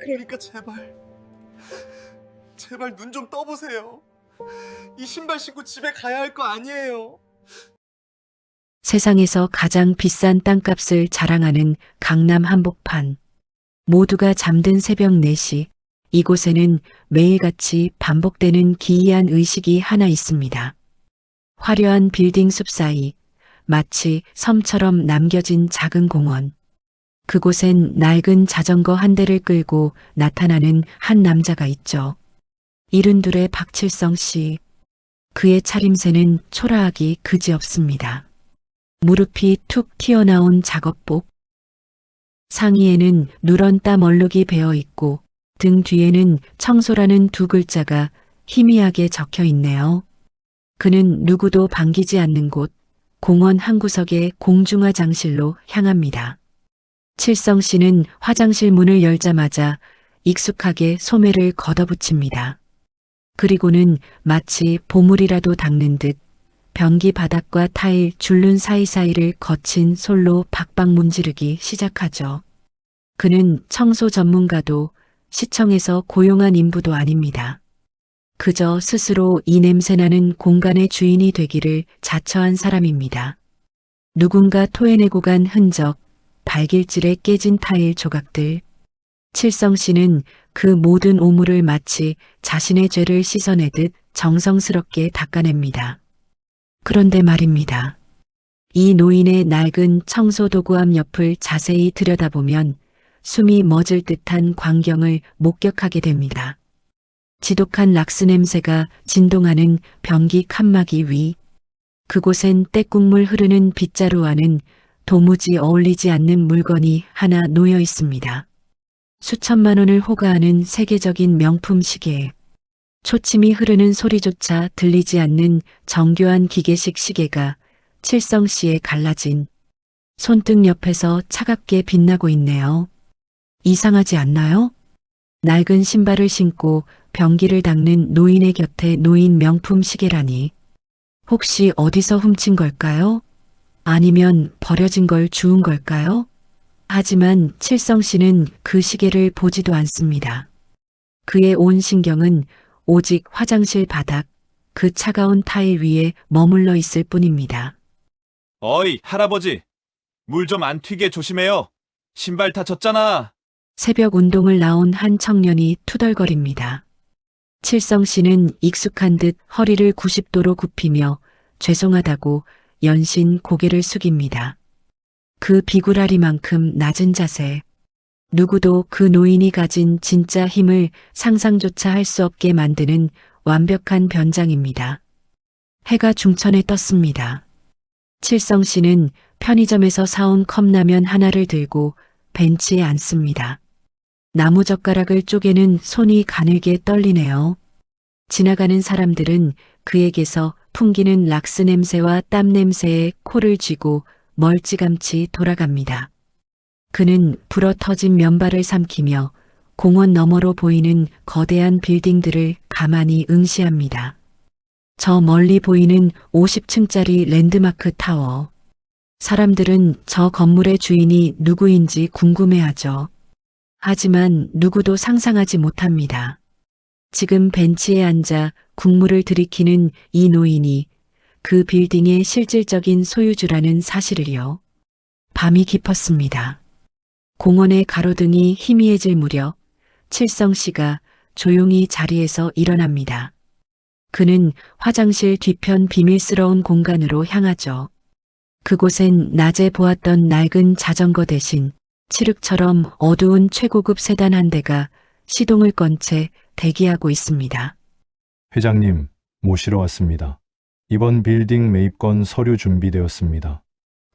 그러니까 제발 눈 좀 떠보세요. 이 신발 신고 집에 가야 할 거 아니에요. 세상에서 가장 비싼 땅값을 자랑하는 강남 한복판. 모두가 잠든 새벽 4시, 이곳에는 매일같이 반복되는 기이한 의식이 하나 있습니다. 화려한 빌딩 숲 사이, 마치 섬처럼 남겨진 작은 공원. 그곳엔 낡은 자전거 한 대를 끌고 나타나는 한 남자가 있죠. 72의 박칠성 씨. 그의 차림새는 초라하기 그지없습니다. 무릎이 툭 튀어나온 작업복. 상의에는 누런 땀 얼룩이 배어 있고 등 뒤에는 청소라는 두 글자가 희미하게 적혀 있네요. 그는 누구도 반기지 않는 곳, 공원 한 구석의 공중화 장실로 향합니다. 칠성 씨는 화장실 문을 열자마자 익숙하게 소매를 걷어붙입니다. 그리고는 마치 보물이라도 닦는 듯 변기 바닥과 타일 줄눈 사이사이를 거친 솔로 박박 문지르기 시작하죠. 그는 청소 전문가도 시청에서 고용한 인부도 아닙니다. 그저 스스로 이 냄새나는 공간의 주인이 되기를 자처한 사람입니다. 누군가 토해내고 간 흔적, 발길질에 깨진 타일 조각들. 칠성 씨는 그 모든 오물을 마치 자신의 죄를 씻어내듯 정성스럽게 닦아냅니다. 그런데 말입니다. 이 노인의 낡은 청소도구함 옆을 자세히 들여다보면 숨이 멎을 듯한 광경을 목격하게 됩니다. 지독한 락스 냄새가 진동하는 변기 칸막이 위. 그곳엔 때국물 흐르는 빗자루와는 도무지 어울리지 않는 물건이 하나 놓여 있습니다. 수천만 원을 호가하는 세계적인 명품 시계. 초침이 흐르는 소리조차 들리지 않는 정교한 기계식 시계가 칠성 씨의 갈라진 손등 옆에서 차갑게 빛나고 있네요. 이상하지 않나요? 낡은 신발을 신고 변기를 닦는 노인의 곁에 놓인 명품 시계라니. 혹시 어디서 훔친 걸까요? 아니면 버려진 걸 주운 걸까요? 하지만 칠성 씨는 그 시계를 보지도 않습니다. 그의 온 신경은 오직 화장실 바닥, 그 차가운 타일 위에 머물러 있을 뿐입니다. 어이, 할아버지. 물 좀 안 튀게 조심해요. 신발 다쳤잖아. 새벽 운동을 나온 한 청년이 투덜거립니다. 칠성 씨는 익숙한 듯 허리를 90도로 굽히며 죄송하다고 연신 고개를 숙입니다. 그 비굴하리만큼 낮은 자세. 누구도 그 노인이 가진 진짜 힘을 상상조차 할 수 없게 만드는 완벽한 변장입니다. 해가 중천에 떴습니다. 칠성 씨는 편의점에서 사온 컵라면 하나를 들고 벤치에 앉습니다. 나무젓가락을 쪼개는 손이 가늘게 떨리네요. 지나가는 사람들은 그에게서 풍기는 락스 냄새와 땀 냄새에 코를 쥐고 멀찌감치 돌아갑니다. 그는 불어터진 면발을 삼키며 공원 너머로 보이는 거대한 빌딩들을 가만히 응시합니다. 저 멀리 보이는 50층짜리 랜드마크 타워. 사람들은 저 건물의 주인이 누구인지 궁금해하죠. 하지만 누구도 상상하지 못합니다. 지금 벤치에 앉아 국물을 들이키는 이 노인이 그 빌딩의 실질적인 소유주라는 사실을요. 밤이 깊었습니다. 공원의 가로등이 희미해질 무렵 칠성 씨가 조용히 자리에서 일어납니다. 그는 화장실 뒤편 비밀스러운 공간으로 향하죠. 그곳엔 낮에 보았던 낡은 자전거 대신 칠흑처럼 어두운 최고급 세단 한 대가 시동을 건 채 대기하고 있습니다. 회장님, 모시러 왔습니다. 이번 빌딩 매입권 서류 준비되었습니다.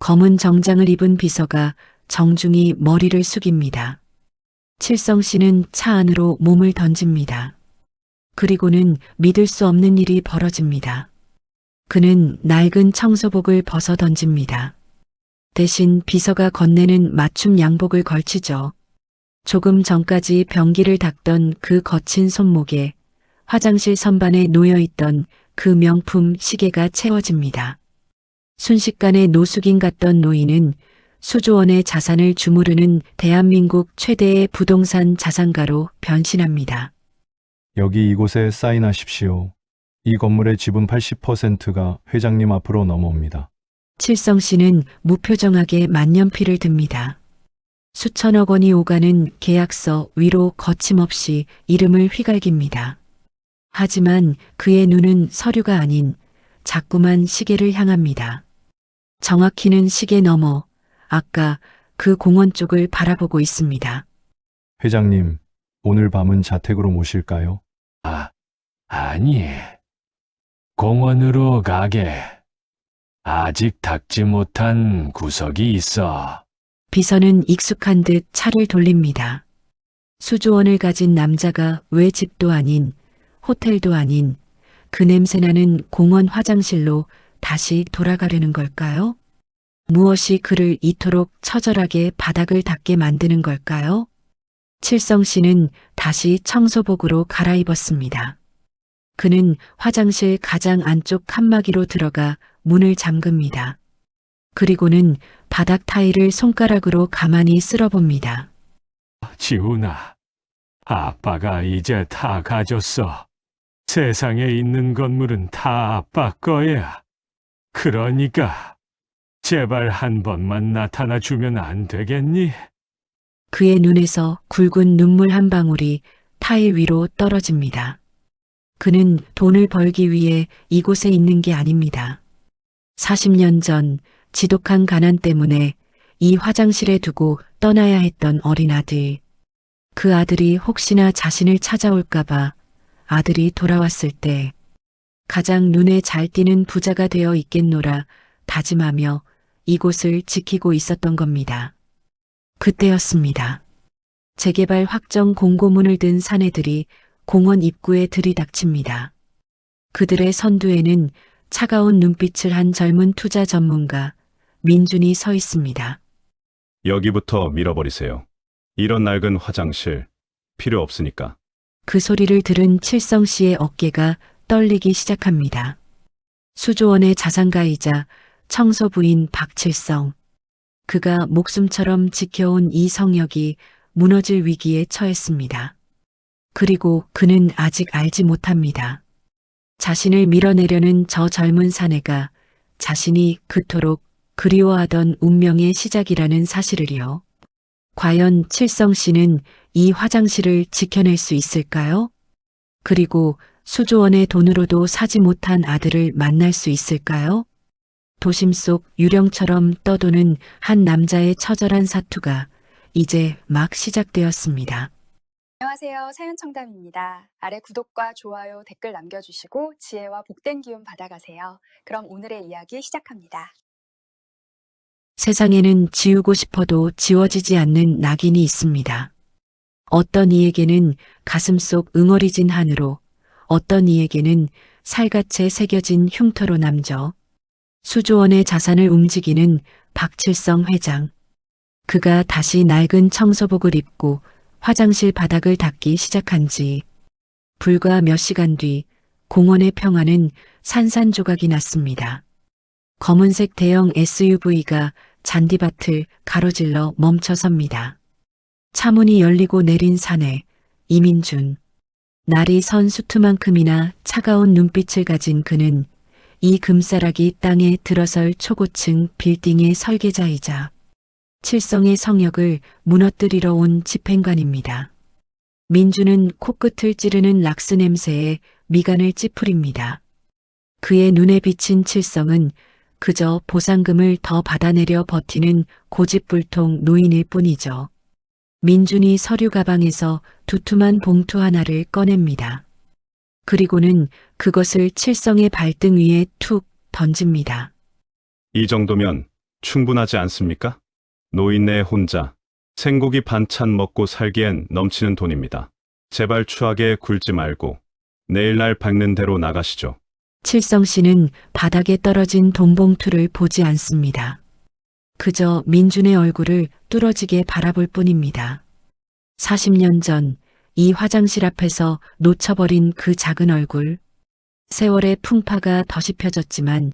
검은 정장을 입은 비서가 정중히 머리를 숙입니다. 칠성 씨는 차 안으로 몸을 던집니다. 그리고는 믿을 수 없는 일이 벌어집니다. 그는 낡은 청소복을 벗어 던집니다. 대신 비서가 건네는 맞춤 양복을 걸치죠. 조금 전까지 변기를 닦던 그 거친 손목에 화장실 선반에 놓여있던 그 명품 시계가 채워집니다. 순식간에 노숙인 같던 노인은 수조원의 자산을 주무르는 대한민국 최대의 부동산 자산가로 변신합니다. 여기 이곳에 사인하십시오. 이 건물의 지분 80%가 회장님 앞으로 넘어옵니다. 칠성 씨는 무표정하게 만년필을 듭니다. 수천억 원이 오가는 계약서 위로 거침없이 이름을 휘갈깁니다. 하지만 그의 눈은 서류가 아닌 자꾸만 시계를 향합니다. 정확히는 시계 너머, 아까 그 공원 쪽을 바라보고 있습니다. 회장님, 오늘 밤은 자택으로 모실까요? 아니, 공원으로 가게. 아직 닦지 못한 구석이 있어. 비서는 익숙한 듯 차를 돌립니다. 수조원을 가진 남자가 왜 집도 아닌, 호텔도 아닌, 그 냄새나는 공원 화장실로 다시 돌아가려는 걸까요? 무엇이 그를 이토록 처절하게 바닥을 닦게 만드는 걸까요? 칠성 씨는 다시 청소복으로 갈아입었습니다. 그는 화장실 가장 안쪽 칸막이로 들어가 문을 잠급니다. 그리고는 바닥 타일을 손가락으로 가만히 쓸어봅니다. 지훈아, 아빠가 이제 다 가졌어. 세상에 있는 건물은 다 아빠 거야. 그러니까 제발 한 번만 나타나 주면 안 되겠니? 그의 눈에서 굵은 눈물 한 방울이 타일 위로 떨어집니다. 그는 돈을 벌기 위해 이곳에 있는 게 아닙니다. 40년 전 지독한 가난 때문에 이 화장실에 두고 떠나야 했던 어린 아들. 그 아들이 혹시나 자신을 찾아올까봐 아들이 돌아왔을 때 가장 눈에 잘 띄는 부자가 되어 있겠노라 다짐하며 이곳을 지키고 있었던 겁니다. 그때였습니다. 재개발 확정 공고문을 든 사내들이 공원 입구에 들이닥칩니다. 그들의 선두에는 차가운 눈빛을 한 젊은 투자 전문가 민준이 서 있습니다. 여기부터 밀어버리세요. 이런 낡은 화장실 필요 없으니까. 그 소리를 들은 칠성 씨의 어깨가 떨리기 시작합니다. 수조원의 자산가이자 청소부인 박칠성. 그가 목숨처럼 지켜온 이 성역이 무너질 위기에 처했습니다. 그리고 그는 아직 알지 못합니다. 자신을 밀어내려는 저 젊은 사내가 자신이 그토록 그리워하던 운명의 시작이라는 사실을요. 과연 칠성 씨는 이 화장실을 지켜낼 수 있을까요? 그리고 수조원의 돈으로도 사지 못한 아들을 만날 수 있을까요? 도심 속 유령처럼 떠도는 한 남자의 처절한 사투가 이제 막 시작되었습니다. 안녕하세요. 사연청담입니다. 아래 구독과 좋아요, 댓글 남겨주시고 지혜와 복된 기운 받아가세요. 그럼 오늘의 이야기 시작합니다. 세상에는 지우고 싶어도 지워지지 않는 낙인이 있습니다. 어떤 이에게는 가슴 속 응어리진 한으로, 어떤 이에게는 살갗에 새겨진 흉터로 남죠. 수조원의 자산을 움직이는 박칠성 회장. 그가 다시 낡은 청소복을 입고 화장실 바닥을 닦기 시작한 지 불과 몇 시간 뒤 공원의 평화는 산산조각이 났습니다. 검은색 대형 SUV가 잔디밭을 가로질러 멈춰섭니다. 차문이 열리고 내린 사내 이민준. 날이 선 수트만큼이나 차가운 눈빛을 가진 그는 이 금싸라기 땅에 들어설 초고층 빌딩의 설계자이자 칠성의 성역을 무너뜨리러 온 집행관입니다. 민주는 코끝을 찌르는 락스 냄새에 미간을 찌푸립니다. 그의 눈에 비친 칠성은 그저 보상금을 더 받아내려 버티는 고집불통 노인일 뿐이죠. 민준이 서류 가방에서 두툼한 봉투 하나를 꺼냅니다. 그리고는 그것을 칠성의 발등 위에 툭 던집니다. 이 정도면 충분하지 않습니까? 노인네 혼자 생고기 반찬 먹고 살기엔 넘치는 돈입니다. 제발 추하게 굴지 말고 내일날 밝는 대로 나가시죠. 칠성 씨는 바닥에 떨어진 돈봉투를 보지 않습니다. 그저 민준의 얼굴을 뚫어지게 바라볼 뿐입니다. 40년 전 이 화장실 앞에서 놓쳐버린 그 작은 얼굴. 세월의 풍파가 더씹혀졌지만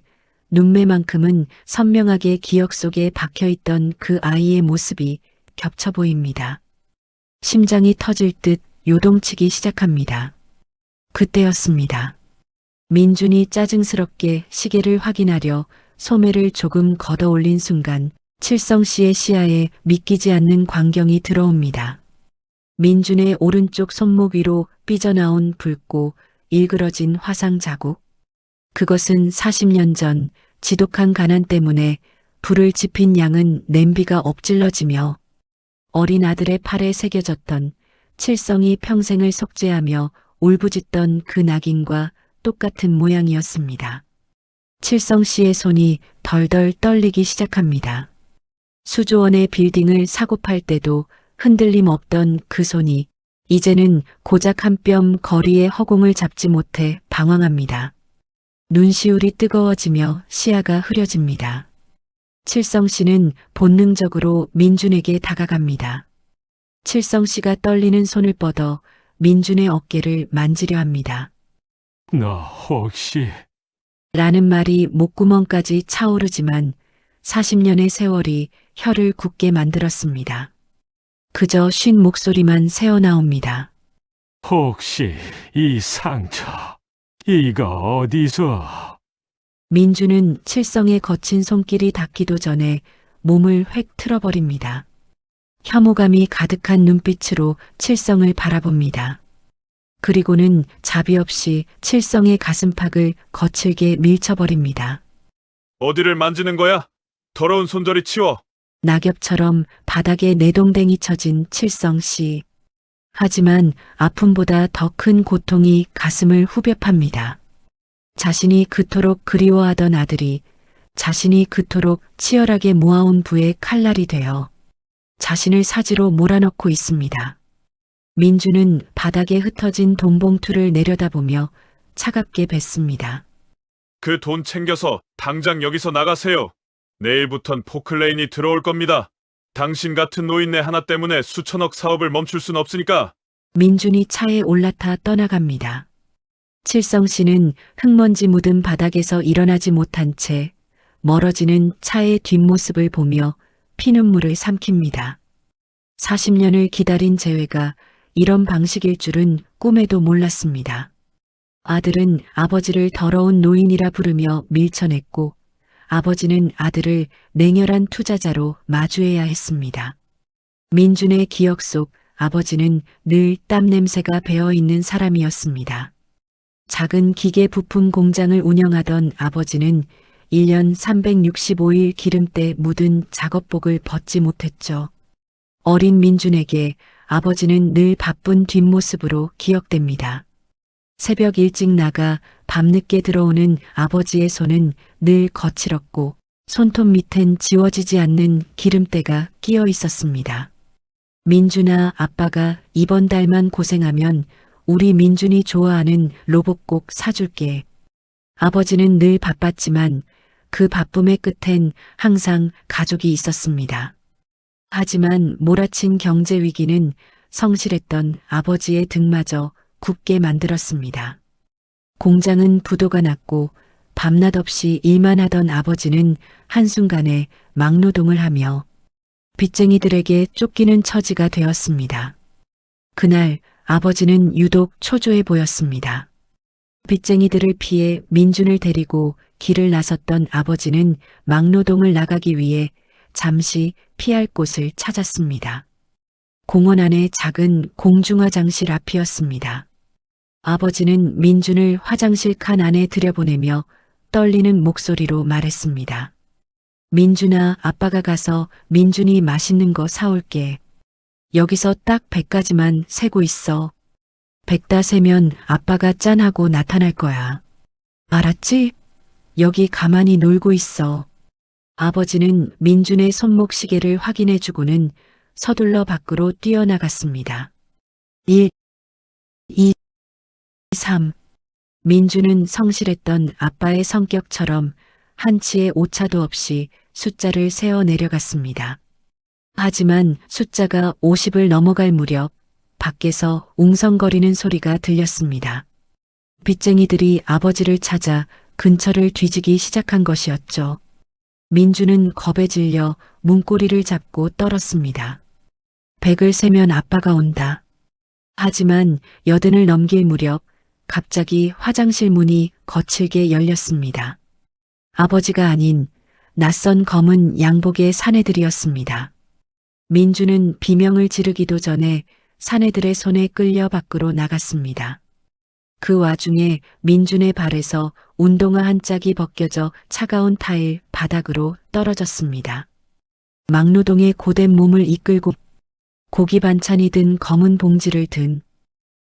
눈매만큼은 선명하게 기억 속에 박혀있던 그 아이의 모습이 겹쳐 보입니다. 심장이 터질 듯 요동치기 시작합니다. 그때였습니다. 민준이 짜증스럽게 시계를 확인하려 소매를 조금 걷어 올린 순간 칠성 씨의 시야에 믿기지 않는 광경이 들어옵니다. 민준의 오른쪽 손목 위로 삐져나온 붉고 일그러진 화상 자국. 그것은 40년 전 지독한 가난 때문에 불을 지핀 양은 냄비가 엎질러지며 어린 아들의 팔에 새겨졌던 칠성이 평생을 속죄하며 울부짖던 그 낙인과 똑같은 모양이었습니다. 칠성 씨의 손이 덜덜 떨리기 시작합니다. 수조원의 빌딩을 사고 팔 때도 흔들림 없던 그 손이 이제는 고작 한 뼘 거리의 허공을 잡지 못해 방황합니다. 눈시울이 뜨거워지며 시야가 흐려집니다. 칠성 씨는 본능적으로 민준에게 다가갑니다. 칠성 씨가 떨리는 손을 뻗어 민준의 어깨를 만지려 합니다. 너 혹시 라는 말이 목구멍까지 차오르지만 40년의 세월이 혀를 굳게 만들었습니다. 그저 쉰 목소리만 새어나옵니다. 혹시 이 상처 이거 어디서? 민주는 칠성의 거친 손길이 닿기도 전에 몸을 획 틀어버립니다. 혐오감이 가득한 눈빛으로 칠성을 바라봅니다. 그리고는 자비 없이 칠성의 가슴팍을 거칠게 밀쳐버립니다. 어디를 만지는 거야? 더러운 손저리 치워. 낙엽처럼 바닥에 내동댕이 쳐진 칠성 씨. 하지만 아픔보다 더 큰 고통이 가슴을 후벼 팝니다. 자신이 그토록 그리워하던 아들이 자신이 그토록 치열하게 모아온 부의 칼날이 되어 자신을 사지로 몰아넣고 있습니다. 민주는 바닥에 흩어진 돈봉투를 내려다보며 차갑게 뱉습니다. 그 돈 챙겨서 당장 여기서 나가세요. 내일부턴 포클레인이 들어올 겁니다. 당신 같은 노인네 하나 때문에 수천억 사업을 멈출 순 없으니까. 민준이 차에 올라타 떠나갑니다. 칠성 씨는 흙먼지 묻은 바닥에서 일어나지 못한 채 멀어지는 차의 뒷모습을 보며 피눈물을 삼킵니다. 40년을 기다린 재회가 이런 방식일 줄은 꿈에도 몰랐습니다. 아들은 아버지를 더러운 노인이라 부르며 밀쳐냈고 아버지는 아들을 냉혈한 투자자로 마주해야 했습니다. 민준의 기억 속 아버지는 늘 땀 냄새가 배어있는 사람이었습니다. 작은 기계 부품 공장을 운영하던 아버지는 1년 365일 기름때 묻은 작업복을 벗지 못했죠. 어린 민준에게 아버지는 늘 바쁜 뒷모습으로 기억됩니다. 새벽 일찍 나가 밤늦게 들어오는 아버지의 손은 늘 거칠었고 손톱 밑엔 지워지지 않는 기름때가 끼어 있었습니다. 민준아, 아빠가 이번 달만 고생하면 우리 민준이 좋아하는 로봇 꼭 사줄게. 아버지는 늘 바빴지만 그 바쁨의 끝엔 항상 가족이 있었습니다. 하지만 몰아친 경제 위기는 성실했던 아버지의 등마저 굽게 만들었습니다. 공장은 부도가 났고 밤낮 없이 일만 하던 아버지는 한순간에 막노동을 하며 빚쟁이들에게 쫓기는 처지가 되었습니다. 그날 아버지는 유독 초조해 보였습니다. 빚쟁이들을 피해 민준을 데리고 길을 나섰던 아버지는 막노동을 나가기 위해 잠시 피할 곳을 찾았습니다. 공원 안의 작은 공중화장실 앞이었습니다. 아버지는 민준을 화장실 칸 안에 들여보내며 떨리는 목소리로 말했습니다. 민준아, 아빠가 가서 민준이 맛있는 거 사올게. 여기서 딱 100가지만 세고 있어. 100다 세면 아빠가 짠하고 나타날 거야. 알았지? 여기 가만히 놀고 있어. 아버지는 민준의 손목 시계를 확인해주고는 서둘러 밖으로 뛰어나갔습니다. 1, 2, 3. 민준은 성실했던 아빠의 성격처럼 한치의 오차도 없이 숫자를 세어 내려갔습니다. 하지만 숫자가 50을 넘어갈 무렵 밖에서 웅성거리는 소리가 들렸습니다. 빚쟁이들이 아버지를 찾아 근처를 뒤지기 시작한 것이었죠. 민주는 겁에 질려 문고리를 잡고 떨었습니다. 100을 세면 아빠가 온다. 하지만 80을 넘길 무렵 갑자기 화장실 문이 거칠게 열렸습니다. 아버지가 아닌 낯선 검은 양복의 사내들이었습니다. 민주는 비명을 지르기도 전에 사내들의 손에 끌려 밖으로 나갔습니다. 그 와중에 민준의 발에서 운동화 한 짝이 벗겨져 차가운 타일 바닥으로 떨어졌습니다. 막노동의 고된 몸을 이끌고 고기 반찬이 든 검은 봉지를 든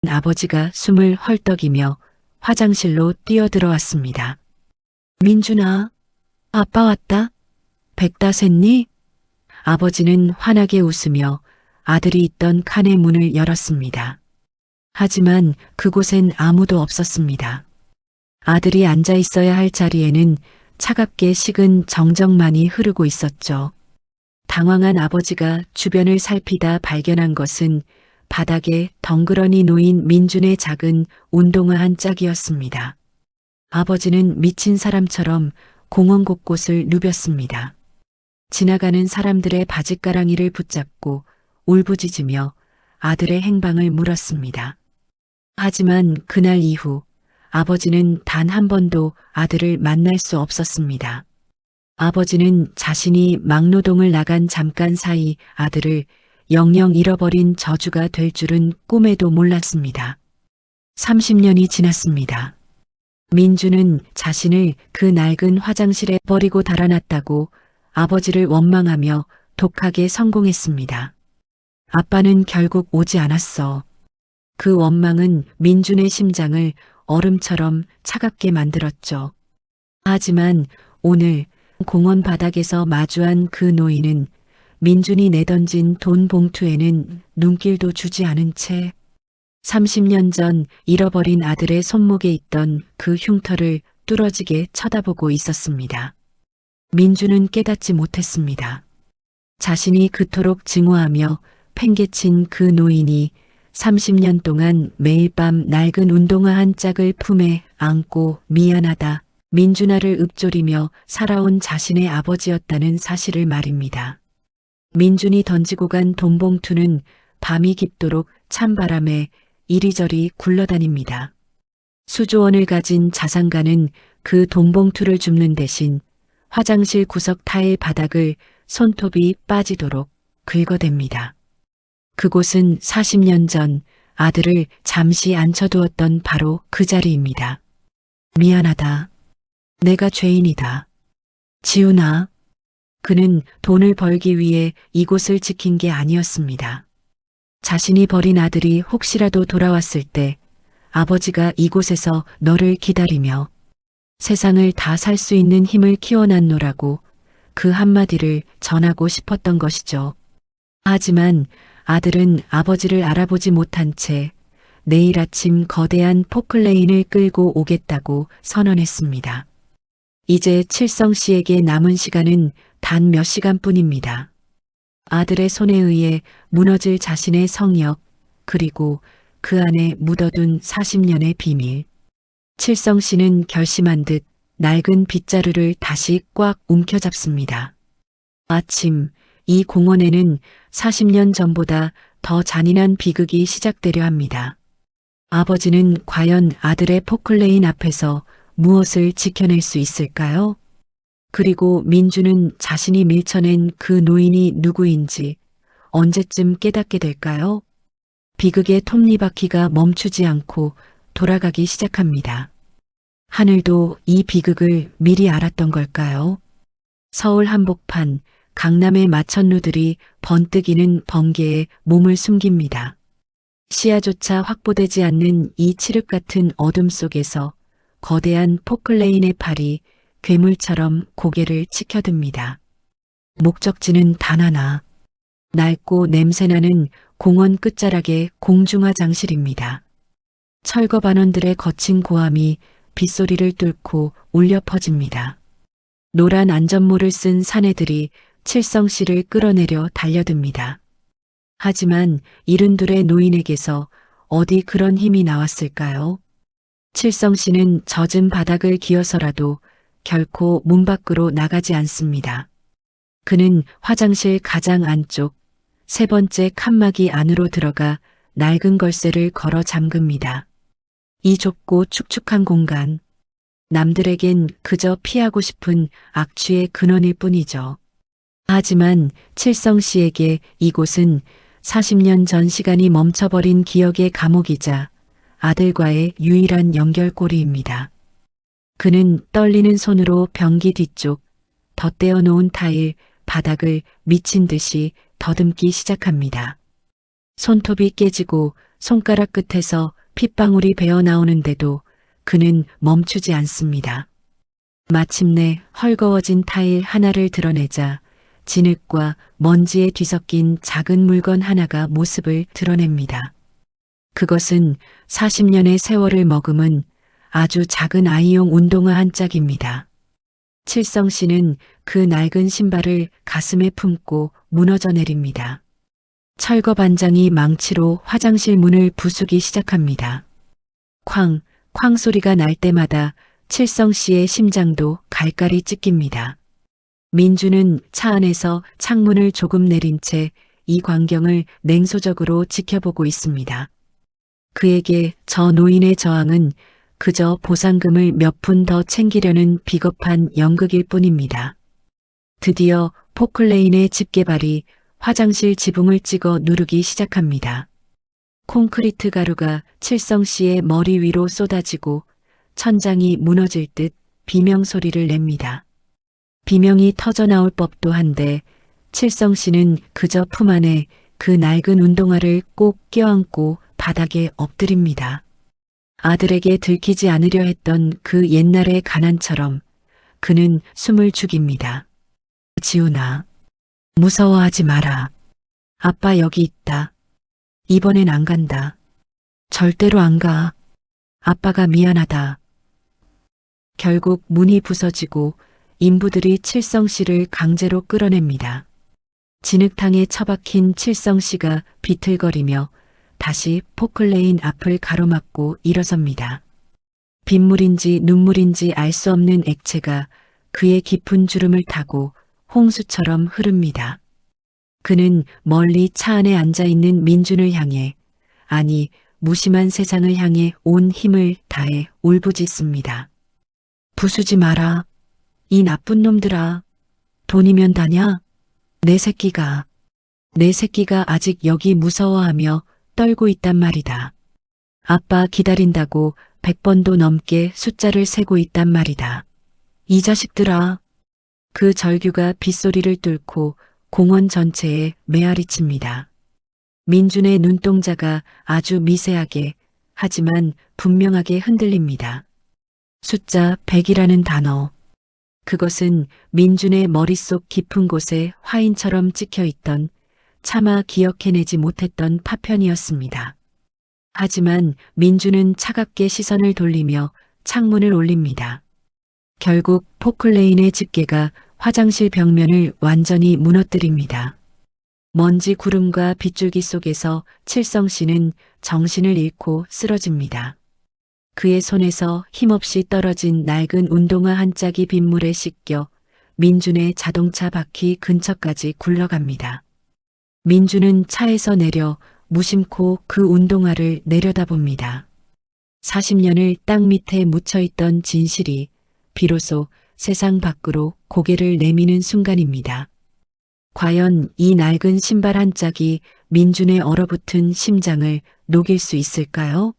아버지가 숨을 헐떡이며 화장실로 뛰어들어왔습니다. 민준아, 아빠 왔다. 100 다 셌니? 아버지는 환하게 웃으며 아들이 있던 칸의 문을 열었습니다. 하지만 그곳엔 아무도 없었습니다. 아들이 앉아 있어야 할 자리에는 차갑게 식은 정적만이 흐르고 있었죠. 당황한 아버지가 주변을 살피다 발견한 것은 바닥에 덩그러니 놓인 민준의 작은 운동화 한 짝이었습니다. 아버지는 미친 사람처럼 공원 곳곳을 누볐습니다. 지나가는 사람들의 바짓가랑이를 붙잡고 울부짖으며 아들의 행방을 물었습니다. 하지만 그날 이후 아버지는 단 한 번도 아들을 만날 수 없었습니다. 아버지는 자신이 막노동을 나간 잠깐 사이 아들을 영영 잃어버린 저주가 될 줄은 꿈에도 몰랐습니다. 30년이 지났습니다. 민주는 자신을 그 낡은 화장실에 버리고 달아났다고 아버지를 원망하며 독하게 성공했습니다. 아빠는 결국 오지 않았어. 그 원망은 민준의 심장을 얼음처럼 차갑게 만들었죠. 하지만 오늘 공원 바닥에서 마주한 그 노인은 민준이 내던진 돈 봉투에는 눈길도 주지 않은 채 30년 전 잃어버린 아들의 손목에 있던 그 흉터를 뚫어지게 쳐다보고 있었습니다. 민준은 깨닫지 못했습니다. 자신이 그토록 증오하며 팽개친 그 노인이 30년 동안 매일 밤 낡은 운동화 한 짝을 품에 안고 미안하다, 민준아를 읊조리며 살아온 자신의 아버지였다는 사실을 말입니다. 민준이 던지고 간 돈봉투는 밤이 깊도록 찬바람에 이리저리 굴러다닙니다. 수조원을 가진 자산가는 그 돈봉투를 줍는 대신 화장실 구석 타일 바닥을 손톱이 빠지도록 긁어댑니다. 그곳은 40년 전 아들을 잠시 앉혀두었던 바로 그 자리입니다. 미안하다. 내가 죄인이다. 지훈아. 그는 돈을 벌기 위해 이곳을 지킨 게 아니었습니다. 자신이 버린 아들이 혹시라도 돌아왔을 때 아버지가 이곳에서 너를 기다리며 세상을 다 살 수 있는 힘을 키워놨노라고 그 한마디를 전하고 싶었던 것이죠. 하지만 아들은 아버지를 알아보지 못한 채 내일 아침 거대한 포클레인을 끌고 오겠다고 선언했습니다. 이제 칠성 씨에게 남은 시간은 단 몇 시간뿐입니다. 아들의 손에 의해 무너질 자신의 성역, 그리고 그 안에 묻어둔 40년의 비밀. 칠성 씨는 결심한 듯 낡은 빗자루를 다시 꽉 움켜잡습니다. 아침, 이 공원에는 40년 전보다 더 잔인한 비극이 시작되려 합니다. 아버지는 과연 아들의 포클레인 앞에서 무엇을 지켜낼 수 있을까요? 그리고 민주는 자신이 밀쳐낸 그 노인이 누구인지 언제쯤 깨닫게 될까요? 비극의 톱니바퀴가 멈추지 않고 돌아가기 시작합니다. 하늘도 이 비극을 미리 알았던 걸까요? 서울 한복판, 강남의 마천루들이 번뜩이는 번개에 몸을 숨깁니다. 시야조차 확보되지 않는 이 칠흑 같은 어둠 속에서 거대한 포클레인의 팔이 괴물처럼 고개를 치켜듭니다. 목적지는 단 하나. 낡고 냄새나는 공원 끝자락의 공중화장실입니다. 철거 반원들의 거친 고함이 빗소리를 뚫고 울려 퍼집니다. 노란 안전모를 쓴 사내들이 칠성 씨를 끌어내려 달려듭니다. 하지만 72의 노인에게서 어디 그런 힘이 나왔을까요? 칠성 씨는 젖은 바닥을 기어서라도 결코 문 밖으로 나가지 않습니다. 그는 화장실 가장 안쪽 세 번째 칸막이 안으로 들어가 낡은 걸쇠를 걸어 잠깁니다. 이 좁고 축축한 공간, 남들에겐 그저 피하고 싶은 악취의 근원일 뿐이죠. 하지만 칠성 씨에게 이곳은 40년 전 시간이 멈춰버린 기억의 감옥이자 아들과의 유일한 연결고리입니다. 그는 떨리는 손으로 변기 뒤쪽 덧대어 놓은 타일, 바닥을 미친 듯이 더듬기 시작합니다. 손톱이 깨지고 손가락 끝에서 핏방울이 배어 나오는데도 그는 멈추지 않습니다. 마침내 헐거워진 타일 하나를 드러내자 진흙과 먼지에 뒤섞인 작은 물건 하나가 모습을 드러냅니다. 그것은 40년의 세월을 머금은 아주 작은 아이용 운동화 한 짝입니다. 칠성 씨는 그 낡은 신발을 가슴에 품고 무너져 내립니다. 철거 반장이 망치로 화장실 문을 부수기 시작합니다. 쾅, 쾅 소리가 날 때마다 칠성 씨의 심장도 갈갈이 찢깁니다. 민주는 차 안에서 창문을 조금 내린 채 이 광경을 냉소적으로 지켜보고 있습니다. 그에게 저 노인의 저항은 그저 보상금을 몇 푼 더 챙기려는 비겁한 연극일 뿐입니다. 드디어 포클레인의 집게발이 화장실 지붕을 찍어 누르기 시작합니다. 콘크리트 가루가 칠성 씨의 머리 위로 쏟아지고 천장이 무너질 듯 비명 소리를 냅니다. 비명이 터져 나올 법도 한데 칠성 씨는 그저 품 안에 그 낡은 운동화를 꼭 껴안고 바닥에 엎드립니다. 아들에게 들키지 않으려 했던 그 옛날의 가난처럼 그는 숨을 죽입니다. 지훈아, 무서워하지 마라. 아빠 여기 있다. 이번엔 안 간다. 절대로 안 가. 아빠가 미안하다. 결국 문이 부서지고 인부들이 칠성 씨를 강제로 끌어냅니다. 진흙탕에 처박힌 칠성 씨가 비틀거리며 다시 포클레인 앞을 가로막고 일어섭니다. 빗물인지 눈물인지 알 수 없는 액체가 그의 깊은 주름을 타고 홍수처럼 흐릅니다. 그는 멀리 차 안에 앉아있는 민준을 향해, 아니 무심한 세상을 향해 온 힘을 다해 울부짖습니다. 부수지 마라. 이 나쁜 놈들아. 돈이면 다냐? 내 새끼가 아직 여기 무서워하며 떨고 있단 말이다. 아빠 기다린다고 100번도 넘게 숫자를 세고 있단 말이다. 이 자식들아. 그 절규가 빗소리를 뚫고 공원 전체에 메아리칩니다. 민준의 눈동자가 아주 미세하게 하지만 분명하게 흔들립니다. 숫자 100이라는 단어. 그것은 민준의 머릿속 깊은 곳에 화인처럼 찍혀있던 차마 기억해내지 못했던 파편이었습니다. 하지만 민준은 차갑게 시선을 돌리며 창문을 올립니다. 결국 포클레인의 집게가 화장실 벽면을 완전히 무너뜨립니다. 먼지 구름과 빗줄기 속에서 칠성 씨는 정신을 잃고 쓰러집니다. 그의 손에서 힘없이 떨어진 낡은 운동화 한 짝이 빗물에 씻겨 민준의 자동차 바퀴 근처까지 굴러갑니다. 민준은 차에서 내려 무심코 그 운동화를 내려다봅니다. 40년을 땅 밑에 묻혀있던 진실이 비로소 세상 밖으로 고개를 내미는 순간입니다. 과연 이 낡은 신발 한 짝이 민준의 얼어붙은 심장을 녹일 수 있을까요?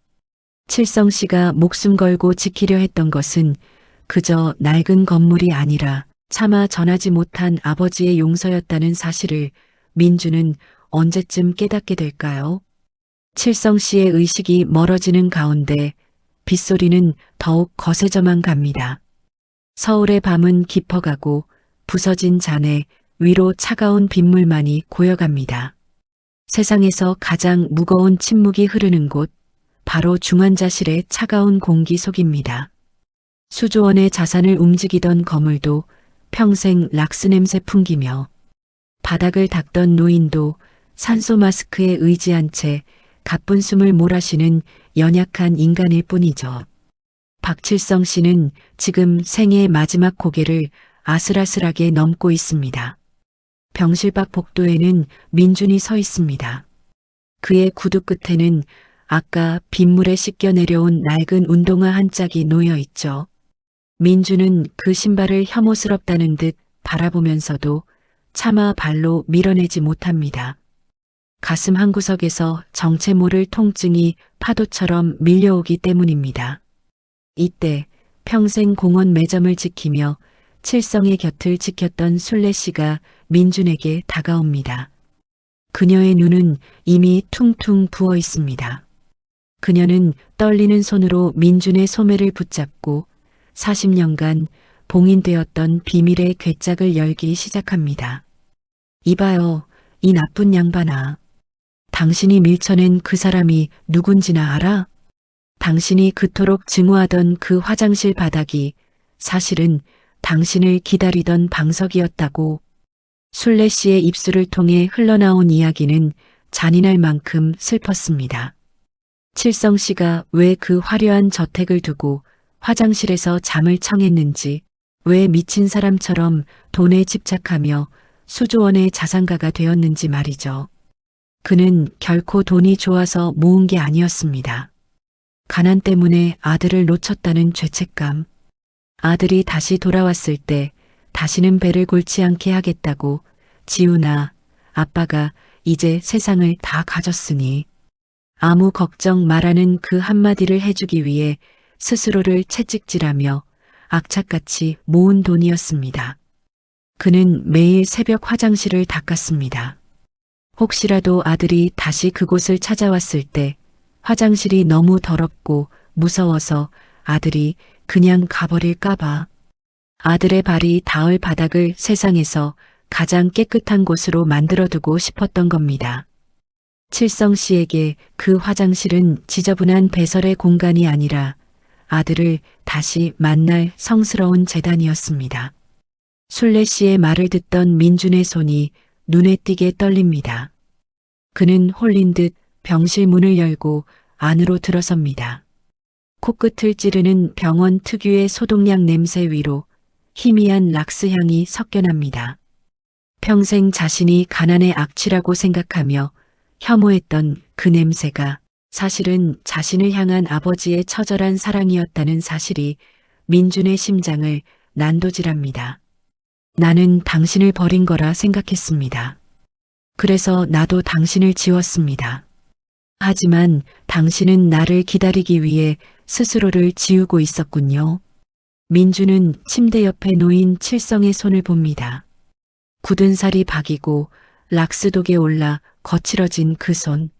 칠성 씨가 목숨 걸고 지키려 했던 것은 그저 낡은 건물이 아니라 차마 전하지 못한 아버지의 용서였다는 사실을 민준은 언제쯤 깨닫게 될까요? 칠성 씨의 의식이 멀어지는 가운데 빗소리는 더욱 거세져만 갑니다. 서울의 밤은 깊어가고 부서진 잔에 위로 차가운 빗물만이 고여갑니다. 세상에서 가장 무거운 침묵이 흐르는 곳, 바로 중환자실의 차가운 공기 속입니다. 수조원의 자산을 움직이던 거물도 평생 락스 냄새 풍기며 바닥을 닦던 노인도 산소 마스크에 의지한 채 가쁜 숨을 몰아쉬는 연약한 인간일 뿐이죠. 박칠성 씨는 지금 생애의 마지막 고개를 아슬아슬하게 넘고 있습니다. 병실 밖 복도에는 민준이 서 있습니다. 그의 구두 끝에는 아까 빗물에 씻겨 내려온 낡은 운동화 한 짝이 놓여 있죠. 민준은 그 신발을 혐오스럽다는 듯 바라보면서도 차마 발로 밀어내지 못합니다. 가슴 한구석에서 정체 모를 통증이 파도처럼 밀려오기 때문입니다. 이때 평생 공원 매점을 지키며 칠성의 곁을 지켰던 순례 씨가 민준에게 다가옵니다. 그녀의 눈은 이미 퉁퉁 부어 있습니다. 그녀는 떨리는 손으로 민준의 소매를 붙잡고 40년간 봉인되었던 비밀의 괴짝을 열기 시작합니다. 이봐요, 이 나쁜 양반아. 당신이 밀쳐낸 그 사람이 누군지나 알아? 당신이 그토록 증오하던 그 화장실 바닥이 사실은 당신을 기다리던 방석이었다고. 순례 씨의 입술을 통해 흘러나온 이야기는 잔인할 만큼 슬펐습니다. 칠성 씨가 왜 그 화려한 저택을 두고 화장실에서 잠을 청했는지, 왜 미친 사람처럼 돈에 집착하며 수조원의 자산가가 되었는지 말이죠. 그는 결코 돈이 좋아서 모은 게 아니었습니다. 가난 때문에 아들을 놓쳤다는 죄책감. 아들이 다시 돌아왔을 때 다시는 배를 골지 않게 하겠다고 지우나 아빠가 이제 세상을 다 가졌으니 아무 걱정 말라는 그 한마디를 해주기 위해 스스로를 채찍질하며 악착같이 모은 돈이었습니다. 그는 매일 새벽 화장실을 닦았습니다. 혹시라도 아들이 다시 그곳을 찾아왔을 때 화장실이 너무 더럽고 무서워서 아들이 그냥 가버릴까봐. 아들의 발이 닿을 바닥을 세상에서 가장 깨끗한 곳으로 만들어두고 싶었던 겁니다. 칠성 씨에게 그 화장실은 지저분한 배설의 공간이 아니라 아들을 다시 만날 성스러운 재단이었습니다. 순례 씨의 말을 듣던 민준의 손이 눈에 띄게 떨립니다. 그는 홀린 듯 병실 문을 열고 안으로 들어섭니다. 코끝을 찌르는 병원 특유의 소독약 냄새 위로 희미한 락스 향이 섞여납니다. 평생 자신이 가난의 악취라고 생각하며 혐오했던 그 냄새가 사실은 자신을 향한 아버지의 처절한 사랑이었다는 사실이 민준의 심장을 난도질합니다. 나는 당신을 버린 거라 생각했습니다. 그래서 나도 당신을 지웠습니다. 하지만 당신은 나를 기다리기 위해 스스로를 지우고 있었군요. 민준은 침대 옆에 놓인 칠성의 손을 봅니다. 굳은 살이 박이고 락스독에 올라 거칠어진 그 손.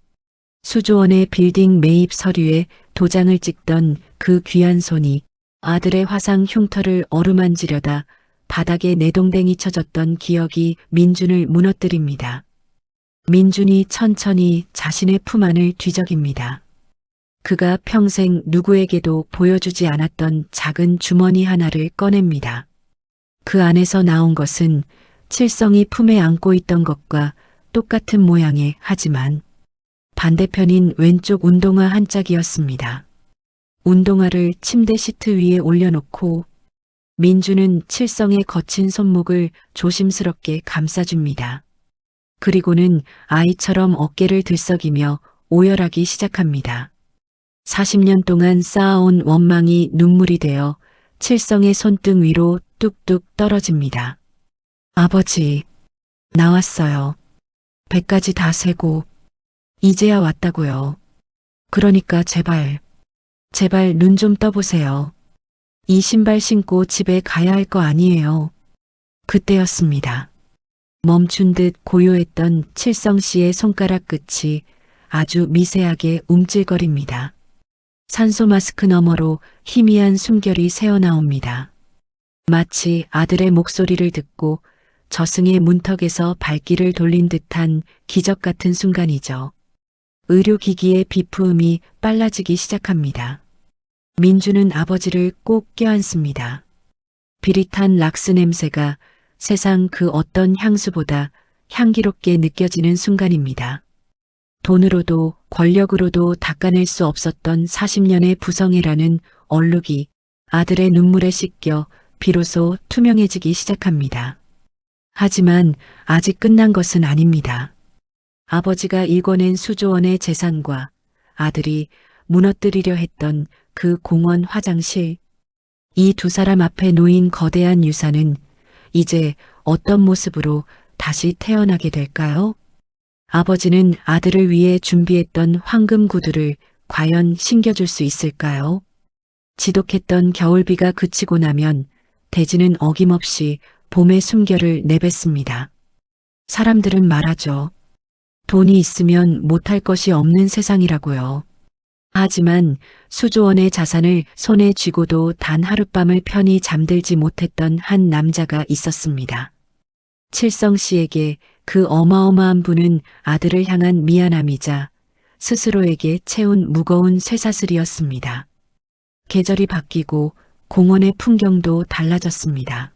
수조원의 빌딩 매입 서류에 도장을 찍던 그 귀한 손이 아들의 화상 흉터를 어루만지려다 바닥에 내동댕이 쳐졌던 기억이 민준을 무너뜨립니다. 민준이 천천히 자신의 품 안을 뒤적입니다. 그가 평생 누구에게도 보여주지 않았던 작은 주머니 하나를 꺼냅니다. 그 안에서 나온 것은 칠성이 품에 안고 있던 것과 똑같은 모양의 하지만 반대편인 왼쪽 운동화 한 짝이었습니다. 운동화를 침대 시트 위에 올려놓고 민준은 칠성의 거친 손목을 조심스럽게 감싸줍니다. 그리고는 아이처럼 어깨를 들썩이며 오열하기 시작합니다. 40년 동안 쌓아온 원망이 눈물이 되어 칠성의 손등 위로 뚝뚝 떨어집니다. 아버지, 나왔어요. 배까지 다 세고 이제야 왔다고요. 그러니까 제발 눈 좀 떠보세요. 이 신발 신고 집에 가야 할 거 아니에요. 그때였습니다. 멈춘 듯 고요했던 칠성 씨의 손가락 끝이 아주 미세하게 움찔거립니다. 산소 마스크 너머로 희미한 숨결이 새어나옵니다. 마치 아들의 목소리를 듣고 저승의 문턱에서 발길을 돌린 듯한 기적 같은 순간이죠. 의료기기의 비푸음이 빨라지기 시작합니다. 민준은 아버지를 꼭 껴안습니다. 비릿한 락스 냄새가 세상 그 어떤 향수보다 향기롭게 느껴지는 순간입니다. 돈으로도 권력으로도 닦아낼 수 없었던 40년의 부성애라는 얼룩이 아들의 눈물에 씻겨 비로소 투명해지기 시작합니다. 하지만 아직 끝난 것은 아닙니다. 아버지가 일궈낸 수조원의 재산과 아들이 무너뜨리려 했던 그 공원 화장실, 이 두 사람 앞에 놓인 거대한 유산은 이제 어떤 모습으로 다시 태어나게 될까요? 아버지는 아들을 위해 준비했던 황금 구두를 과연 신겨줄 수 있을까요? 지독했던 겨울비가 그치고 나면 대지는 어김없이 봄의 숨결을 내뱉습니다. 사람들은 말하죠. 돈이 있으면 못할 것이 없는 세상이라고요. 하지만 수조원의 자산을 손에 쥐고도 단 하룻밤을 편히 잠들지 못했던 한 남자가 있었습니다. 칠성 씨에게 그 어마어마한 분은 아들을 향한 미안함이자 스스로에게 채운 무거운 쇠사슬이었습니다. 계절이 바뀌고 공원의 풍경도 달라졌습니다.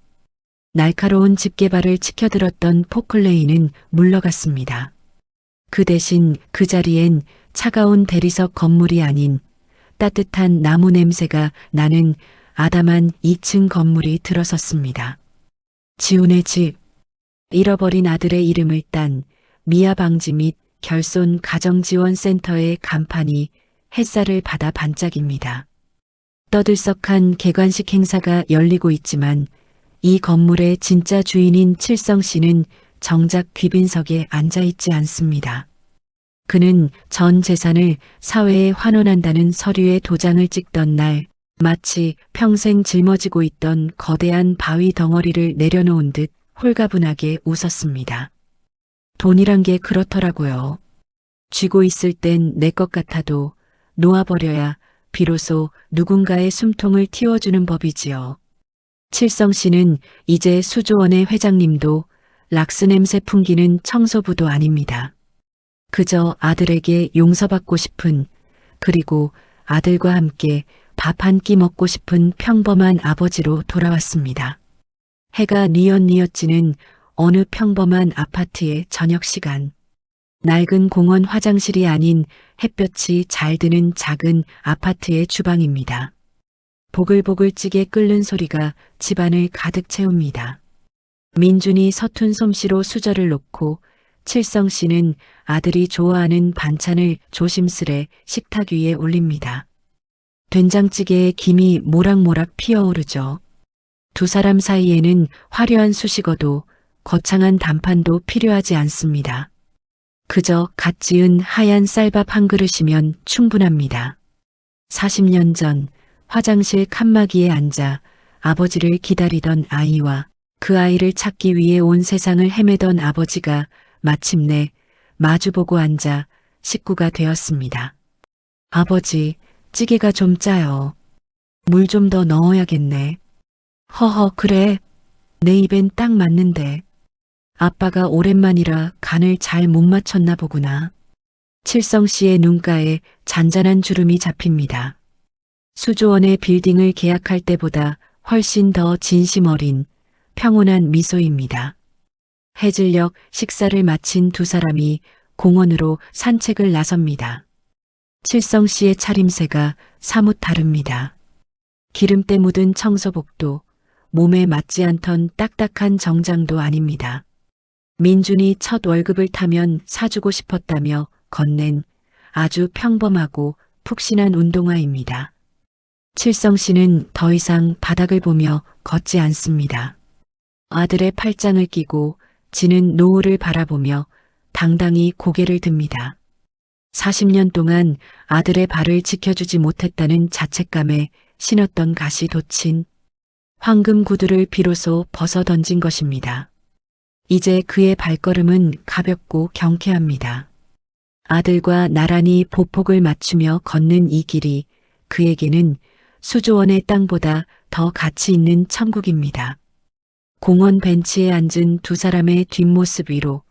날카로운 집게발을 치켜들었던 포클레이는 물러갔습니다. 그 대신 그 자리엔 차가운 대리석 건물이 아닌 따뜻한 나무 냄새가 나는 아담한 2층 건물이 들어섰습니다. 지훈의 집, 잃어버린 아들의 이름을 딴 미아방지 및 결손 가정지원센터의 간판이 햇살을 받아 반짝입니다. 떠들썩한 개관식 행사가 열리고 있지만 이 건물의 진짜 주인인 칠성 씨는 정작 귀빈석에 앉아있지 않습니다. 그는 전 재산을 사회에 환원한다는 서류에 도장을 찍던 날 마치 평생 짊어지고 있던 거대한 바위 덩어리를 내려놓은 듯 홀가분하게 웃었습니다. 돈이란 게 그렇더라고요. 쥐고 있을 땐 내 것 같아도 놓아버려야 비로소 누군가의 숨통을 틔워주는 법이지요. 칠성 씨는 이제 수조원의 회장님도 락스 냄새 풍기는 청소부도 아닙니다. 그저 아들에게 용서받고 싶은, 그리고 아들과 함께 밥 한 끼 먹고 싶은 평범한 아버지로 돌아왔습니다. 해가 뉘엿뉘엿 지는 어느 평범한 아파트의 저녁 시간. 낡은 공원 화장실이 아닌 햇볕이 잘 드는 작은 아파트의 주방입니다. 보글보글 찌개 끓는 소리가 집안을 가득 채웁니다. 민준이 서툰 솜씨로 수저를 놓고 칠성 씨는 아들이 좋아하는 반찬을 조심스레 식탁 위에 올립니다. 된장찌개에 김이 모락모락 피어오르죠. 두 사람 사이에는 화려한 수식어도 거창한 단판도 필요하지 않습니다. 그저 갓 지은 하얀 쌀밥 한 그릇이면 충분합니다. 40년 전 화장실 칸막이에 앉아 아버지를 기다리던 아이와 그 아이를 찾기 위해 온 세상을 헤매던 아버지가 마침내 마주보고 앉아 식구가 되었습니다. 아버지, 찌개가 좀 짜요. 물 좀 더 넣어야겠네. 허허, 그래. 내 입엔 딱 맞는데. 아빠가 오랜만이라 간을 잘 못 맞췄나 보구나. 칠성 씨의 눈가에 잔잔한 주름이 잡힙니다. 수조원의 빌딩을 계약할 때보다 훨씬 더 진심 어린 평온한 미소입니다. 해질녘 식사를 마친 두 사람이 공원으로 산책을 나섭니다. 칠성 씨의 차림새가 사뭇 다릅니다. 기름때 묻은 청소복도 몸에 맞지 않던 딱딱한 정장도 아닙니다. 민준이 첫 월급을 타면 사주고 싶었다며 건넨 아주 평범하고 푹신한 운동화입니다. 칠성 씨는 더 이상 바닥을 보며 걷지 않습니다. 아들의 팔짱을 끼고 지는 노을을 바라보며 당당히 고개를 듭니다. 40년 동안 아들의 발을 지켜주지 못했다는 자책감에 신었던 갓이 돋친 황금 구두를 비로소 벗어 던진 것입니다. 이제 그의 발걸음은 가볍고 경쾌합니다. 아들과 나란히 보폭을 맞추며 걷는 이 길이 그에게는 수조원의 땅보다 더 가치 있는 천국입니다. 공원 벤치에 앉은 두 사람의 뒷모습 위로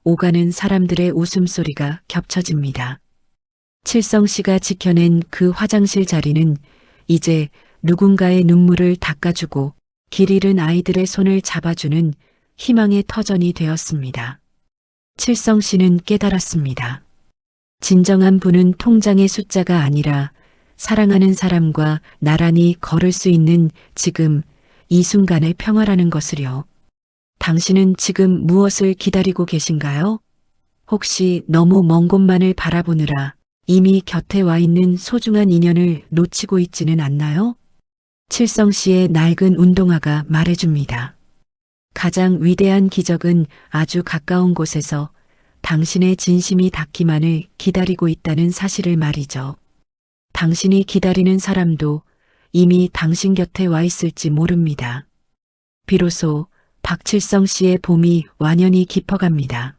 오가는 사람들의 웃음소리가 겹쳐집니다. 칠성 씨가 지켜낸 그 화장실 자리는 이제 누군가의 눈물을 닦아주고 길 잃은 아이들의 손을 잡아주는 희망의 터전이 되었습니다. 칠성 씨는 깨달았습니다. 진정한 부는 통장의 숫자가 아니라 사랑하는 사람과 나란히 걸을 수 있는 지금 이 순간의 평화라는 것을요. 당신은 지금 무엇을 기다리고 계신가요? 혹시 너무 먼 곳만을 바라보느라 이미 곁에 와 있는 소중한 인연을 놓치고 있지는 않나요? 칠성 씨의 낡은 운동화가 말해줍니다. 가장 위대한 기적은 아주 가까운 곳에서 당신의 진심이 닿기만을 기다리고 있다는 사실을 말이죠. 당신이 기다리는 사람도 이미 당신 곁에 와 있을지 모릅니다. 비로소 박칠성 씨의 봄이 완연히 깊어갑니다.